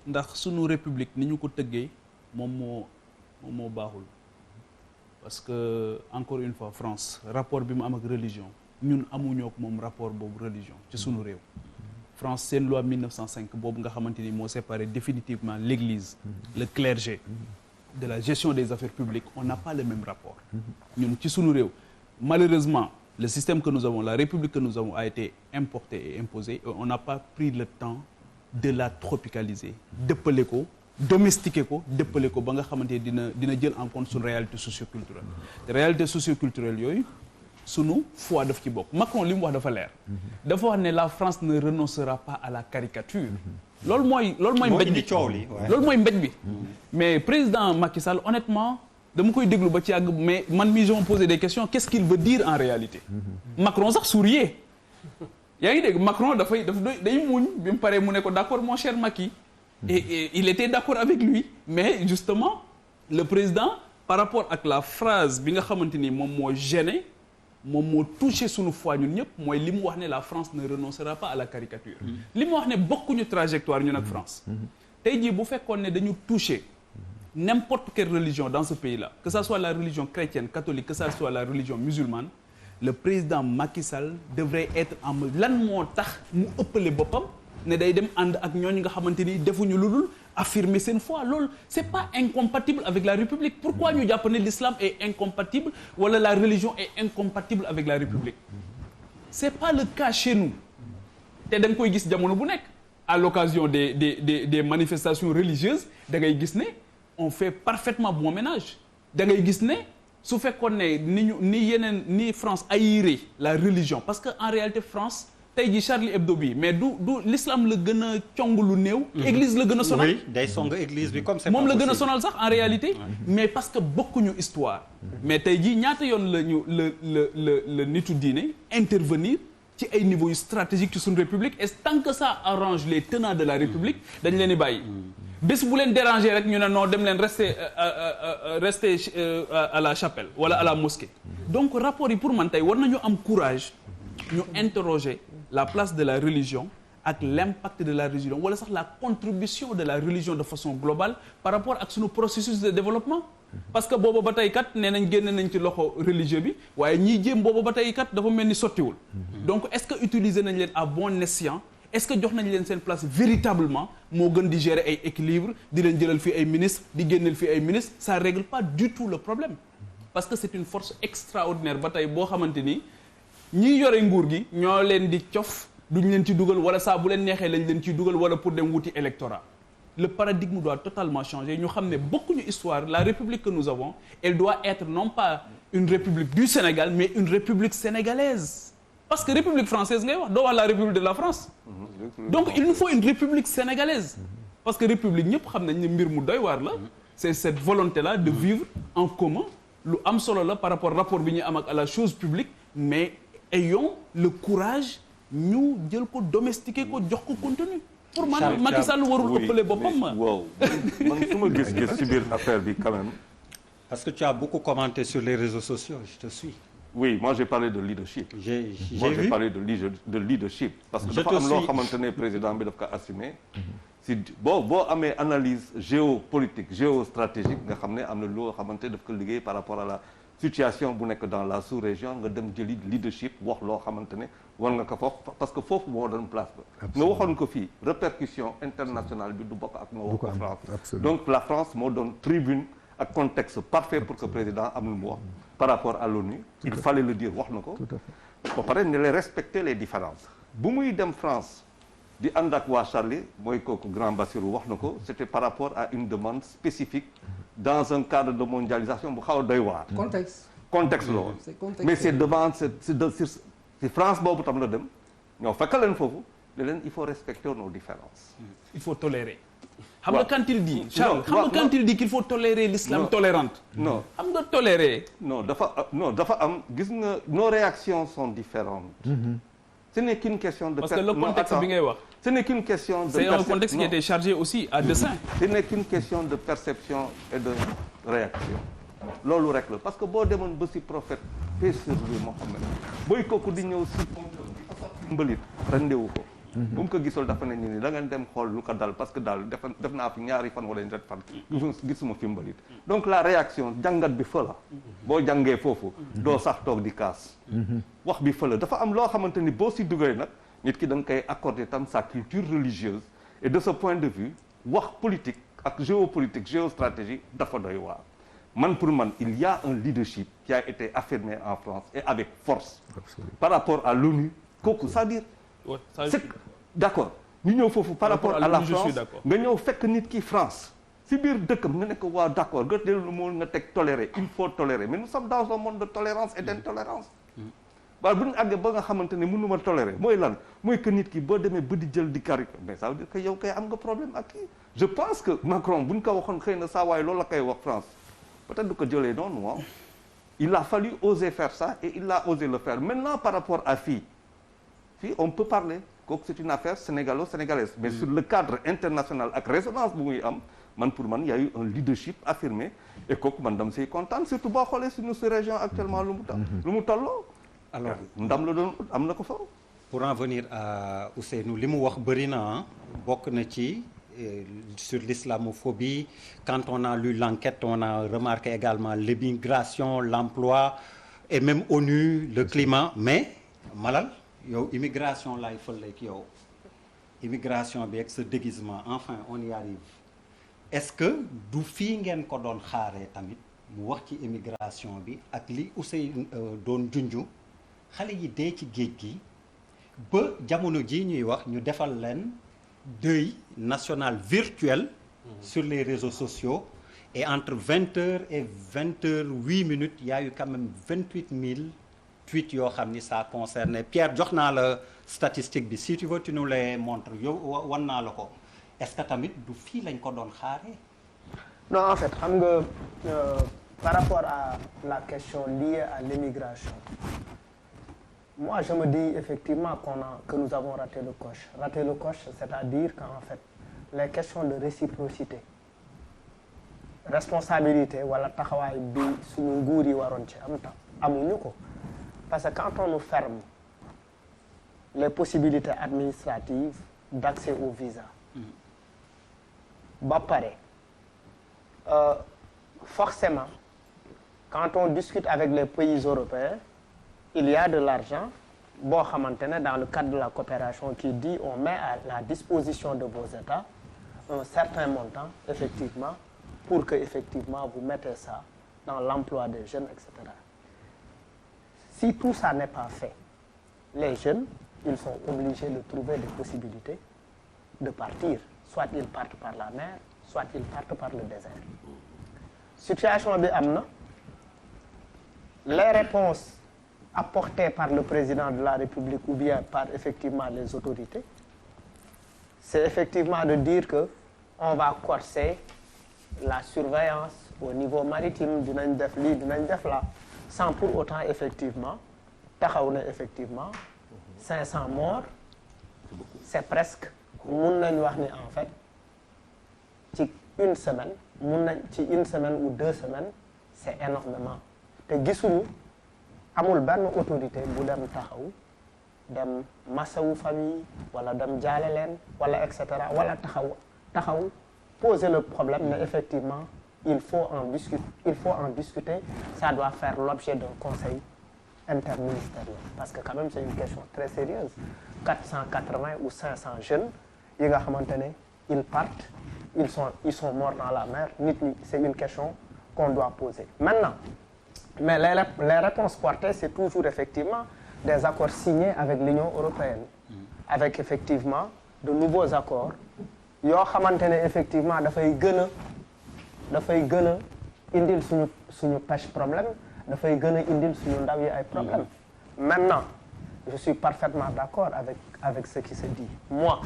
ndax sunu république ni ñu ko tëggee moom moo baaxul parce que encore une fois France rapport bi mu am ak religion ñun amuñoo ak moom rapport boobu religion ci sunu réew. France seen loi 1905 boobu nga xamante ni moo séparé définitivement l'église le clergé de la gestion des affaires publiques on n'a pas le même rapport ñun ci sunu réew malheureusement le système que nous avons la république que nous avons a été importée et imposée et on n'a pas pris le temps de la tropicaliser dëppale ko domestiquer ko dëppale ko ba nga xamante ni dina jël en compte suñu réalité socioculturelle te réalité socioculturelle yooyu sunu foi daf ci bokk Macron li mu wax dafa leer dafa wax ne la France ne renoncera pas à la caricature loolu mooy mbéj bi loolu mooy mbéj bi mais président Macky Sall honnêtement dama koy déglu ba ci yàgg mais man mii je me posais des questions qu'est-ce qu'il veut dire en réalité Macron sax souriait yaa ngi dégg Macron day muñ bi mu paree mu ne ko d'accord mon cher Macky et il était d'accord avec lui mais justement le président par rapport ak la phrase bi nga xamante ni moom moo gêné moom moo touché suñu foi ñun ñëpp mooy li mu wax ne la France ne renoncera pas à la caricature li mu wax ne bokkuñu trajectoire ñun ak France tey jii bu fekkoon ne dañu touché n'importe quelle religion dans ce pays-là que ça soit la religion chrétienne catholique que ça soit la religion musulmane le président Macky Sall devrait être en lan moo tax mu ëppale boppam ne day dem ànd ak ñooñu nga xamante ni defuñu lu dul affirmer seen foi loolu c'est pas incompatible avec la République pourquoi ñu jàpp ne l'islam est incompatible wala la religion est incompatible avec la République c'est pas le cas chez nous te da nga koy gis jamono bu nekk à l'occasion des manifestations religieuses da ngay gis ne on fait parfaitement bon ménage da ngay gis ne su fekkoon ne ni France haïrait la religion parce que en réalité France tey jii Charlie Hebdo bi mais du l'islam la gën a cong lu néew. église la gën a sonal. oui day song église bi comme c'est moom la gën a sonal sax en réalité. mais parce que bokkuñu histoire. mais tey jii ñaata yoon la ñu la nitu diine intervenir ci ay niveaux yu stratégiques ci suñu république et tant que ça arrange les tenants de la république dañ leen di bàyyi. bés bu leen déranger rek ñu ne non dem leen rester à la chapelle wala à la mosquée. donc rapport yi pour man tey war nañu am courage ñu interroger la place de la religion ak l'impact de la religion wala sax la contribution de la religion de façon globale par rapport ak sunu processus de développement parce que booba ba tey kat nee nañ génne nañ ci loxo religieux bi waaye ñiy jéem booba ba tey kat dafa mel ni sottiwul donc est-ce que utiliser nañ leen à bon escient est-ce que jox nañ leen seen place véritablement moo gën di gérer ay équilibre di leen jëlal fii ay ministres di génneel fii ay ministres ça règle pas du tout le problème parce que c'est une force extraordinaire ba tey boo xamante ni ñi yore nguur gi ñoo leen di cof duñ leen ci dugal wala saa bu leen neexee lañ leen ciy dugal wala pour dem wuti électorat le paradigme doit totalement changer ñu xam ne bokkuñu histoire la république que nous avons elle doit être non pas une république du Sénégal mais une république sénégalaise parce que république française ngay wax doo wax la république de la France donc il nous faut une république sénégalaise parce que république ñëpp xam nañ ne mbir mu doy waar la c'est cette volonté là de vivre en commun lu am solo la par rapport bi ñu am ak à la chose publique mais ayons le courage ñu jël ko domestiquer ko jox ko contenu pour man Macky Sall warul ëppale boppam waaw man su ma gis-gis ci biir affaire bi quand même parce que tu as beaucoup commenté sur les réseaux sociaux je te suis oui moi j'ai parlé de leadership j'ai parlé de leadership parce que dafa am loo xamante ne président bi daf ko assumer si boo amee analyse géopolitique géostratégique nga xam ne am na loo xamante daf ko liggéey par rapport à la situation bu nekk dans la sous-région nga dem jëli leadership wax loo xamante ne war nga ko foofu parce que foofu moo doon place ba nga waxoon ko fii répercussion internationale bi du bokk ak nga wax ko France donc la France moo doon tribune ak contexte parfait pour que président am lu mu wax par rapport à l'ONU il fallait le dire wax na ko ba pare ne les respecter les différences bu muy dem France di ànd ak waa Charlie mooy kooku grand Bassirou wax na ko c'était par rapport à une demande spécifique dans un cadre de mondialisation bu xaw a doy waar contexte la woon mais ces demandes c'est France boobu tam la dem ñoo fekk leen foofu ne leen il faut respecter nos différences il faut tolérer xam nga quand il dit Charles xam nga quand il dit qu'il faut tolérer l'islam tolérante non xam nga tolérer non dafa am gis nga nos réactions sont différentes ce n'est qu'une question de parce que le contexte bi ngay wax ce n'est qu'une question de c'est un contexte qui était chargé aussi à dessein ce n'est qu'une question de perception et de réaction loolu rek la parce que boo demoon ba si prophète paix sur lui Mohammed booy kooku di ñëw si mbalit rendewu ko bu mu ko gisul dafa ne ni da ngeen dem xool lu ko dal parce que daal def naa fi ñaari fan wala ñetti fan gisuma fi mbalit donc la réaction jàngat bi fa la boo jàngee foofu doo sax toog di kaas wax bi fa la dafa am loo xamante ni boo si duggee nag nit ki da nga koy accorder tam sa culture religieuse et de ce point de vue wax politique ak géopolitique géostratégie dafa doy waar man pour man il y a un leadership qui a été affirmé en France et avec force par rapport à l'ONU kooku c'est-à-dire c'est d'accord ñu ñëw foofu par rapport à la France nga ñëw fekk nit ki France si biir dëkkam nga nekk waa d'accord nga dellu moo nga teg tolérer il faut tolérer mais nous sommes dans un monde de tolérance et d'intolérance waaye bu ñu àggee ba nga xamante ne mënuma tolérer mooy lan mooy que nit ki boo demee ba di jël di kari mais ça veut dire que yow kay am nga problème ak kii je pense que Macron bu ñu ko waxoon xëy na saa waaye loolu la koy wax France peut-être du ko jëlee noonu waaw il a fallu oser faire ça et il a osé le faire maintenant par rapport à fii on peut parler kooku c'est une affaire sénégalo-sénégalaise mais sur le cadre international ak résonance bu muy am man pour man y a eu un leadership affirmé et kooku man dam siy kontaan surtout boo xoolee suñu si région actuellement lu mu tolloo alors ndam la doon am na ko fa pour en venir à Ousseynou li mu wax bëri na bokk na ci sur l'islamophobie quand on a lu l'enquête on a remarqué également l'immigration l'emploi et même ONU le climat mais Malal yow immigration lay fëleeg yow immigration bi ak sa déguisement enfin on y arrive est-ce que du fii ngeen ko doon xaaree tamit mu wax ci immigration bi ak li Ousseynou doon junju xale yi dee ci géej gi ba jamono ji ñuy wax ñu defal leen deuil national virtuel sur les réseaux sociaux et entre 20h et 20h08 il y a eu quand même 28 000 tweets yoo xam ni ça concerne Pierre jox naa la statistique bi si tu veux tu nous les montres yow wan naa la ko est-ce que tamit du fii lañ ko doon xaaree. non en fait xam nga par rapport à la question liée à l'immigration moi je me dis effectivement que nous avons raté le coche c'est-à-dire qu'en fait les questions de réciprocité responsabilité wala taxawaay bi suñu nguur yi waroon ci am tam amuñu ko parce que quand on nous ferme les possibilités administratives d'accès au visa ba pare forcément quand on discute avec les pays européens il y a de l'argent boo xamante ne dans le cadre de la coopération qui dit on met à la disposition de vos États un certain montant effectivement pour que effectivement vous mettez ça dans l'emploi des jeunes etc. Si tout ça n'est pas fait les jeunes ils sont obligés de trouver des possibilités de partir soit ils partent par la mer soit ils partent par le désert situation bi am na les réponses apportées par le président de la République ou bien par effectivement les autorités c'est effectivement de dire que on va corser la surveillance au niveau maritime dinañ def lii dinañ def là sans pour autant effectivement taxaw na effectivement 500 morts c'est presque mun nañ wax ni en fait ci une semaine mun nañ ci une semaine ou 2 semaines c'est énormément te gisuñu amul benn autorité bu dem taxaw dem masawu famille wala dem jaale leen wala et cetera wala taxaw poser le problème mais effectivement il faut en discuter ça doit faire l'objet d'un conseil interministériel parce que quand même c'est une question très sérieuse 480 ou 500 jeunes yi nga xamante ne ils partent ils sont morts dans la mer nit ñi c'est une question qu'on doit poser maintenant mais les réponses portées c'est toujours effectivement des accords signés avec l'Union européenne avec effectivement de nouveaux accords yoo xamante ne effectivement dafay gën a indil suñu pêche problème dafay gën a indil suñu ndaw yi ay problème maintenant je suis parfaitement d'accord avec ce qui se dit moi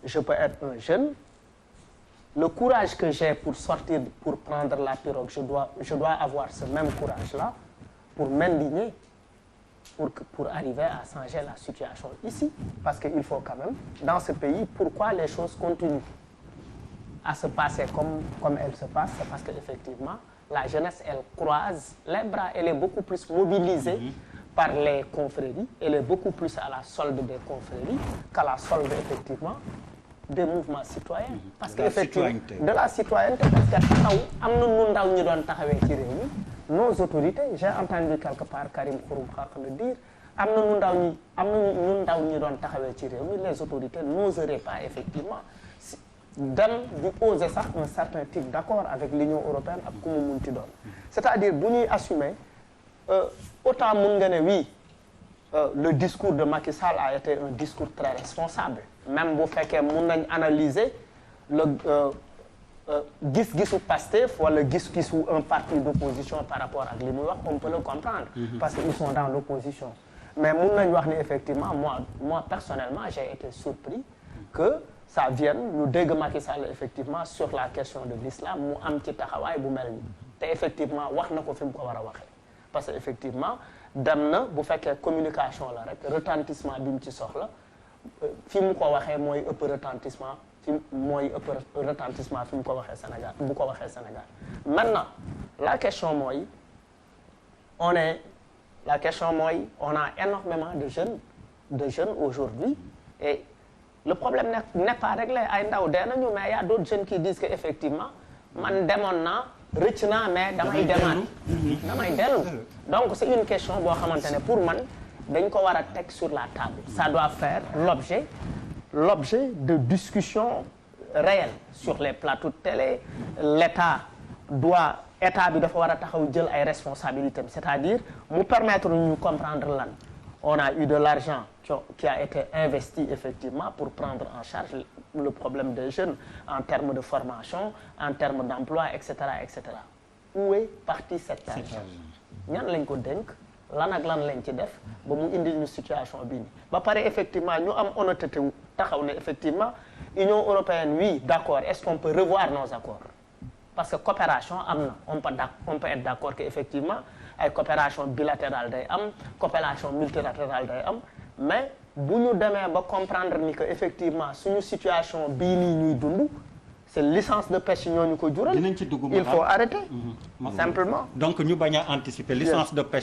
je peux être un jeune le courage que j'ai pour sortir pour prendre la pirogue je dois avoir ce même courage là pour m'indigner pour arriver à changer la situation ici parce que il faut quand même dans ce pays pourquoi les choses continuent à se passer comme elles se passent c'est parce que effectivement la jeunesse elle croise les bras elle est beaucoup plus mobilisée par les confréries, elle est beaucoup plus à la solde des confréries qu'à la solde effectivement des mouvements citoyens. Parce que effectivement de la citoyenneté, parce que taxaw am na nu ndaw ñi doon taxawee ci réew mi, nos autorités, j'ai entendu quelque part Karim Xrum Xax le dire, am na nu ndaw ñi doon taxawee ci réew mi, les autorités n'oseraient pas effectivement dem di oser sax un certain type d'accord avec l'Union européenne ak ku mu munti doon. C'est-à-dire bu ñuy assumer autant mun nga ne oui le discours de Macky Sall a été un discours très responsable, même bu fekkee mun nañ analyser le gis-gisu Pastef wala gis-gisu un parti d'opposition par rapport ak li muy wax, on peut le comprendre parce que ils sont dans l'opposition. Mais mun nañ wax ni effectivement moi personnellement j'ai été surpris que ça vienne ñu dégg Macky Sall effectivement sur la question de l'islam mu am ci taxawaay bu mel ni te effectivement wax na ko fi mu ko war a waxee parce que effectivement dem na bu fekkee communication la rek retentissement bi mu ci soxla fi mu ko waxee mooy ëpp retentissement fi mu ko waxee Sénégal bu ko waxee Sénégal. Maintenant la question mooy on a énormément de jeunes aujourd'hui et le problème n'est pas réglé. ay ndaw dee nañu mais y a d'autres jeunes qui disent que effectivement man demoon naa rëcc naa mais damay dellu. Donc c'est une question boo xamante ne pour man dañ ko war a teg sur la table. Ça doit faire l'objet de discussions réelles sur les plateaux de télé. L'État bi dafa war a taxaw jël ay responsabilités, c'est-à-dire mu permettre ñu comprendre lan. On a eu de l'argent qui a été investi effectivement pour prendre en charge le problème des jeunes en termes de formation, en termes d'emploi, etc., etc. Où est parti cet argent? ñan lañ ko dénk lan ak lan lañ ci def ba mu indil ñu situation bii nii ba pare effectivement ñu am honnêteté wu taxaw ne effectivement Union européenne oui d'accord, est-ce qu'on peut revoir nos accords? Parce que coopération am na on peut être d'accord que effectivement ay coopération bilatérale day am coopération multilatérale day am mais bu ñu demee ba comprendre ni que effectivement suñu situation bii nii ñuy dund c'est licence de pêche ñoo ñu ko jural. dinañ ci dugg il faut arrêter. Simplement. donc ñu bañ a anticiper licence de pêche.